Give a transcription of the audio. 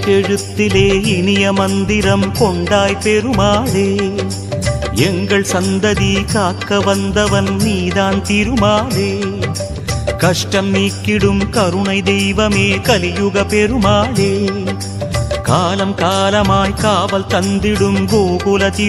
எழுத்திலே இனிய மந்திரம் கொண்டாய் பெருமாளே. எங்கள் சந்ததி காக்க வந்தவன் நீதான் திருமாலே. கஷ்டம் நீக்கிடும் கருணை தெய்வமே கலியுக பெருமாளே. காலம் காலமாய் காவல் தந்திடும் கோகுல